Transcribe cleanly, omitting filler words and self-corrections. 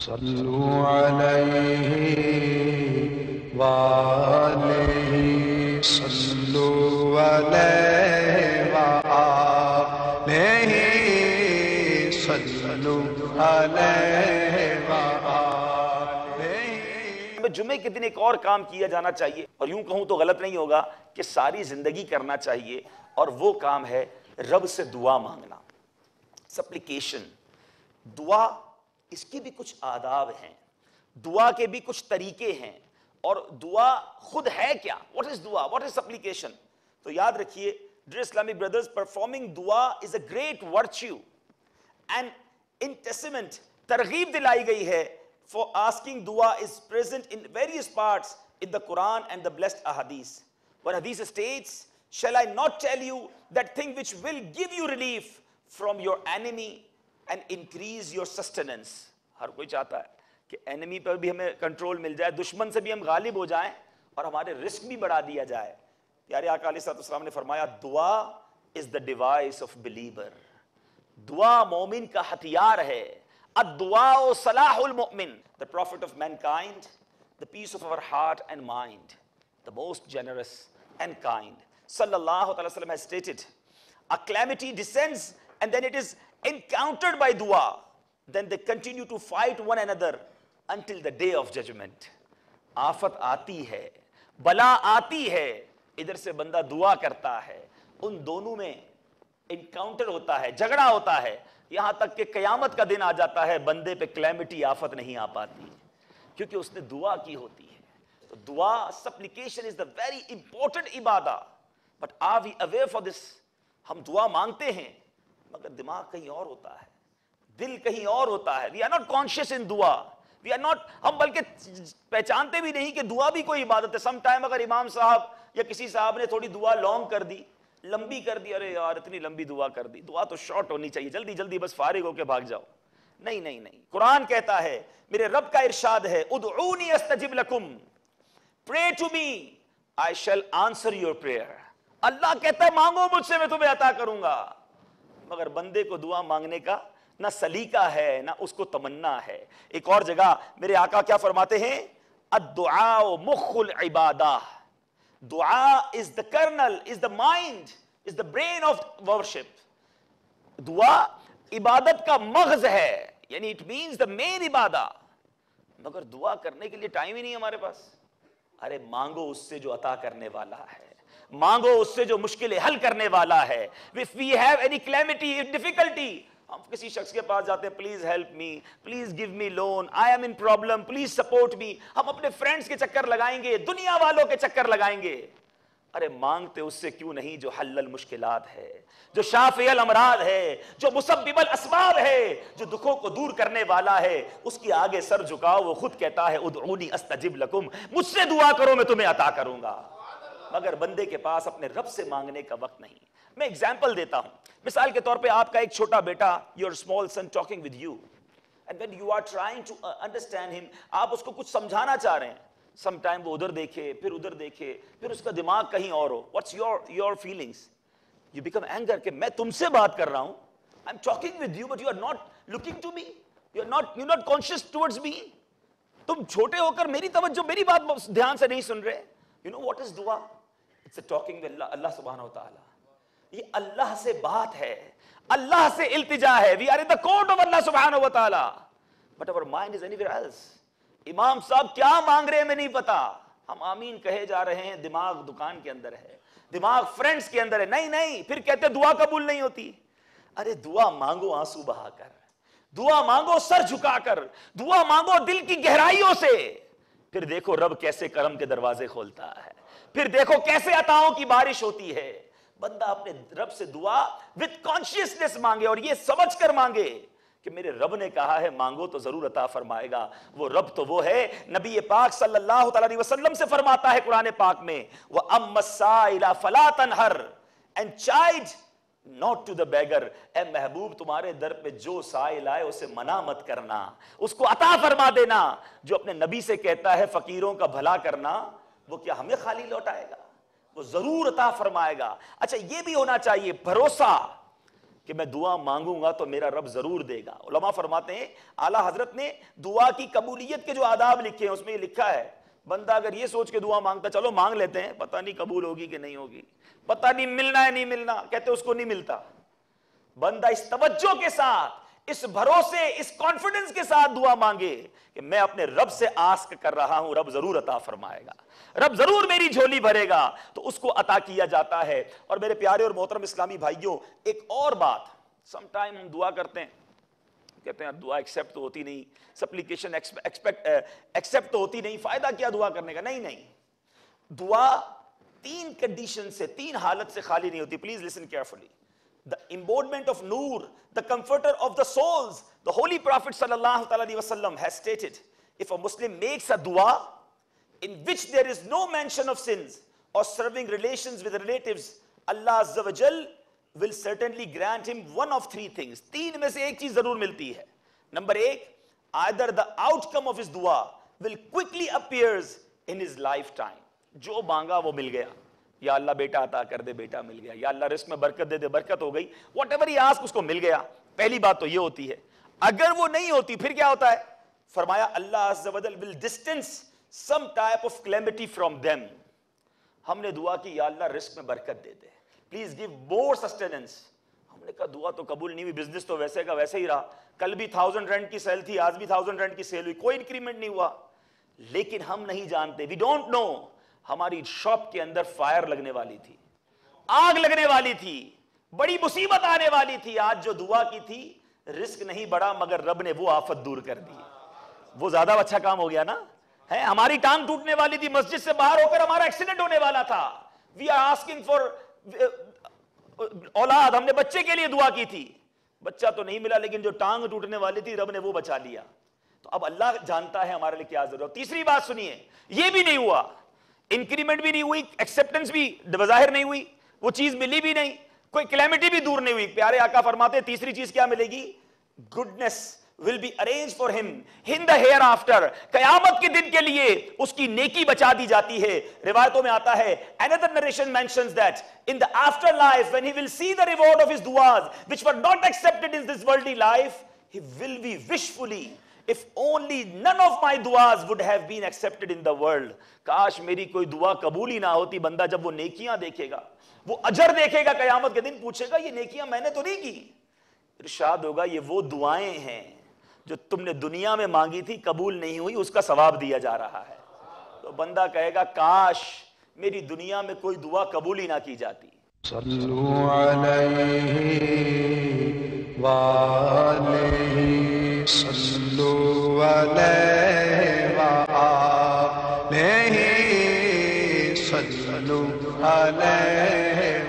صلو علیہ وآلہ صلو علیہ وآلہ صلو علیہ وآلہ۔ جمعے کے دن ایک اور کام کیا جانا چاہیے، اور یوں کہوں تو غلط نہیں ہوگا کہ ساری زندگی کرنا چاہیے، اور وہ کام ہے رب سے دعا مانگنا، سپلیکیشن۔ دعا اس کے بھی کچھ آداب ہیں، دعا کے بھی کچھ طریقے ہیں، اور دعا خود ہے کیا؟ What is دعا؟ What is supplication؟ تو یاد رکھیے dear Islamic brothers, performing دعا is a great virtue and in testament ترغیب دلائی گئی ہے for asking dua is present in various parts in the Quran and the blessed ahadith. One hadith states, shall I not tell you that thing which will give you relief from your enemy and increase your sustenance؟ ہر کوئی چاہتا ہے کہ انیمی پر بھی ہمیں control مل جائے، دشمن سے بھی ہم غالب ہو جائیں، اور ہمارے رزق بھی بڑھا دیا جائے۔ پیارے آقا علیہ السلام نے فرمایا دعا is the device of believer، دعا مومن کا ہتھیار ہے۔ الدعاء صلاح المؤمن، the prophet of mankind, the peace of our heart and mind, the most generous and kind sallallahu alaihi wasallam has stated, a calamity descends and then it is encountered by dua, then they continue to fight one another until the day of judgment۔ آفت آتی ہے، بلا آتی ہے، ادھر سے بندہ دعا کرتا ہے، ان دونوں میں انکاؤنٹر ہوتا ہے، جھگڑا ہوتا ہے، یہاں تک کہ قیامت کا دن آ جاتا ہے، بندے پہ کلیمٹی آفت نہیں آ پاتی کیونکہ اس نے دعا کی ہوتی ہے۔ تو dua supplication is the very important ibadah, but are we aware for this? ہم دعا مانگتے ہیں مگر دماغ کہیں اور ہوتا ہے، دل کہیں اور ہوتا ہے۔ وی آر ناٹ کانشیس ان دعا، وی آر ناٹ، ہم بلکہ پہچانتے بھی نہیں کہ دعا بھی کوئی عبادت ہے۔ سم ٹائم اگر امام صاحب یا کسی صاحب نے تھوڑی دعا لانگ کر دی، لمبی کر دی، ارے یار اتنی لمبی دعا کر دی، دعا تو شارٹ ہونی چاہیے، جلدی جلدی بس فارغ ہو کے بھاگ جاؤ۔ نہیں نہیں نہیں، قرآن کہتا ہے، میرے رب کا ارشاد ہے، ادعونی استجب لکم، pray to me I shall answer your prayer۔ اللہ کہتا ہے مانگو مجھ سے میں تمہیں عطا کروں گا، مگر بندے کو دعا مانگنے کا نہ سلیقہ ہے نہ اس کو تمنا ہے۔ ایک اور جگہ میرے آقا کیا فرماتے ہیں؟ الدعاء مخ العبادہ، دعا is the kernel, is the mind, is the brain of worship۔ دعا عبادت کا مغز ہے، یعنی it means the main Ubadah, مگر دعا کرنے کے لیے ٹائم ہی نہیں ہمارے پاس۔ ارے مانگو اس سے جو عطا کرنے والا ہے، مانگو اس سے جو مشکلیں حل کرنے والا ہے۔ if we have any calamity, difficulty، ہم کسی شخص کے پاس جاتے ہیں، please help me, please give me loan, I am in problem, please support me. ہم اپنے فرینڈز کے چکر لگائیں گے، دنیا والوں کے چکر لگائیں گے۔ ارے مانگتے اس سے کیوں نہیں جو حل المشکلات ہے، جو شافی الامراض ہے، جو مسبب الاسباب ہے، جو دکھوں کو دور کرنے والا ہے، اس کی آگے سر جھکاؤ۔ وہ خود کہتا ہے ادعونی استجب لکم، مجھ سے دعا کرو میں تمہیں عطا کروں گا، مگر بندے کے پاس اپنے رب سے مانگنے کا وقت نہیں۔ میں ایگزامپل دیتا ہوں، مثال کے طور پہ آپ کا ایک چھوٹا بیٹا، your small son talking with you and when you are trying to understand him، آپ اس کو کچھ سمجھانا چاہ رہے ہیں، سم ٹائم وہ ادھر دیکھے پھر ادھر دیکھے، پھر اس کا دماغ کہیں اور ہو۔ what's your feelings؟ you become anger کہ میں تم سے بات کر رہا ہوں، I'm talking with you but you are not looking to me، you're not conscious towards me، تم چھوٹے ہو کر میری توجہ، میری بات دھیان سے نہیں سن رہے۔ you know what is دعا؟ it's a talking with اللہ سبحانہ وتعالی۔ یہ اللہ سے بات ہے، اللہ سے التجا ہے۔ we are in the court of اللہ سبحانہ وتعالی but our mind is anywhere else۔ امام صاحب کیا مانگ رہے ہیں میں نہیں پتا، ہم آمین کہے جا رہے ہیں، دماغ دکان کے اندر ہے، دماغ فرینڈز کے اندر ہے۔ نہیں نہیں، پھر کہتے دعا قبول نہیں ہوتی۔ ارے دعا مانگو آنسو بہا کر، دعا مانگو سر جھکا کر، دعا مانگو دل کی گہرائیوں سے، پھر دیکھو رب کیسے کرم کے دروازے کھولتا ہے، پھر دیکھو کیسے عطاؤں کی بارش ہوتی ہے۔ بندہ اپنے رب سے دعا with consciousness مانگے، اور یہ سمجھ کر مانگے کہ میرے رب نے کہا ہے مانگو تو ضرور عطا فرمائے گا۔ وہ رب تو وہ ہے، نبی پاک صلی اللہ علیہ وسلم سے فرماتا ہے قرآن پاک میں، وَأَمَّا السَّائِلَ فَلَا تَنْهَرْ and chide not to the beggar۔ اے محبوب تمہارے در پہ جو سائل آئے اسے منع مت کرنا، اس کو عطا فرما دینا۔ جو اپنے نبی سے کہتا ہے فقیروں کا بھلا کرنا، وہ کیا ہمیں خالی لوٹائے گا؟ وہ ضرور عطا فرمائے گا۔ اچھا یہ بھی ہونا چاہیے بھروسہ کہ میں دعا مانگوں گا تو میرا رب ضرور دے گا. علماء فرماتے ہیں اعلیٰ حضرت نے دعا کی قبولیت کے جو آداب لکھے ہیں اس میں یہ لکھا ہے بندہ اگر یہ سوچ کے دعا مانگتا چلو مانگ لیتے ہیں پتہ نہیں قبول ہوگی کہ نہیں ہوگی, پتہ نہیں ملنا ہے نہیں ملنا, کہتے اس کو نہیں ملتا. بندہ اس توجہ کے ساتھ, اس بھروسے, اس کانفیڈنس کے ساتھ دعا مانگے کہ میں اپنے رب سے آسک کر رہا ہوں, رب ضرور عطا فرمائے گا, رب ضرور میری جھولی بھرے گا, تو اس کو عطا کیا جاتا ہے. اور میرے پیارے اور محترم اسلامی بھائیوں, ایک اور بات, سم ٹائم ہم دعا کرتے ہیں کہتے ہیں دعا ایکسیپٹ تو ہوتی نہیں, سپلیکیشن ایکسیپٹ تو ہوتی نہیں, فائدہ کیا دعا کرنے کا. نہیں, دعا 3 کنڈیشن سے, 3 حالت سے خالی نہیں ہوتی. Please listen carefully. The embodiment of Noor, the comforter of the souls. The Holy Prophet sallallahu alaihi wasallam has stated, if a Muslim makes a dua in which there is no mention of sins or serving relations with relatives, Allah Azza wa Jal will certainly grant him one of 3 things. 3 میں سے ایک چیز ضرور ملتی ہے. Number 1, either the outcome of his dua will quickly appears in his lifetime. جو مانگا وہ مل گیا. یا اللہ بیٹا عطا کر دے, بیٹا مل گیا. یا اللہ رزق میں برکت دے دے, برکت ہو گئی. واٹ ایور ہی آسک اس کو مل گیا. پہلی بات تو یہ ہوتی ہے. اگر وہ نہیں ہوتی پھر کیا ہوتا ہے؟ فرمایا اللہ عز و جل will distance some type of calamity from them. ہم نے دعا کی یا اللہ رزق میں برکت دے دے, پلیز گیو more sustenance. ہم نے کہا دعا تو قبول نہیں ہوئی, بزنس تو ویسے کا ویسے ہی رہا, کل بھی 1000 رینڈ کی سیل تھی, آج بھی 1000 رینڈ کی سیل ہوئی, کوئی انکریمنٹ نہیں ہوا. لیکن ہم نہیں جانتے, we don't know, ہماری شاپ کے اندر فائر لگنے والی تھی, آگ لگنے والی تھی, بڑی مصیبت آنے والی تھی. آج جو دعا کی تھی رزق نہیں بڑھا مگر رب نے وہ آفت دور کر دی. وہ زیادہ اچھا کام ہو گیا نا. ہے ہماری ٹانگ ٹوٹنے والی تھی, مسجد سے باہر ہو کر ہمارا ایکسیڈنٹ ہونے والا تھا. وی آر آسکنگ فار اولاد, ہم نے بچے کے لیے دعا کی تھی, بچہ تو نہیں ملا لیکن جو ٹانگ ٹوٹنے والی تھی رب نے وہ بچا لیا. تو اب اللہ جانتا ہے ہمارے لیے کیا ضرورت. تیسری بات سنیے, یہ بھی نہیں ہوا, انکریمنٹ بھی نہیں ہوئی, ایکسیپٹنس بھی بظاہر نہیں ہوئی, وہ چیز ملی بھی نہیں, کوئی کلیمٹی بھی دور نہیں ہوئی. پیارے آقا فرماتے ہیں تیسری چیز کیا ملے گی؟ Goodness will be arranged for him in the hereafter. قیامت کے دن کے لیے اس کی نیکی بچا دی جاتی ہے. روایتوں میں آتا ہے, another narration mentions that in the afterlife when he will see the reward of his duas which were not accepted in this worldly life, he will be wishfully, if only none of my duas would have been accepted in the world. کاش میری کوئی دعا قبول ہی نہ ہوتی. بندہ جب وہ نیکیاں دیکھے گا, وہ اجر دیکھے گا, قیامت کے دن پوچھے گا یہ نیکیاں میں نے تو نہیں کی. ارشاد ہوگا یہ وہ دعائیں ہیں جو تم نے دنیا میں مانگی تھی, قبول نہیں ہوئی, اس کا ثواب دیا جا رہا ہے. تو بندہ کہے گا کاش میری دنیا میں کوئی دعا قبول ہی نہ کی جاتی. صلو علیہ وآلہ, صلو علیہ وآلہ, صلو علیہ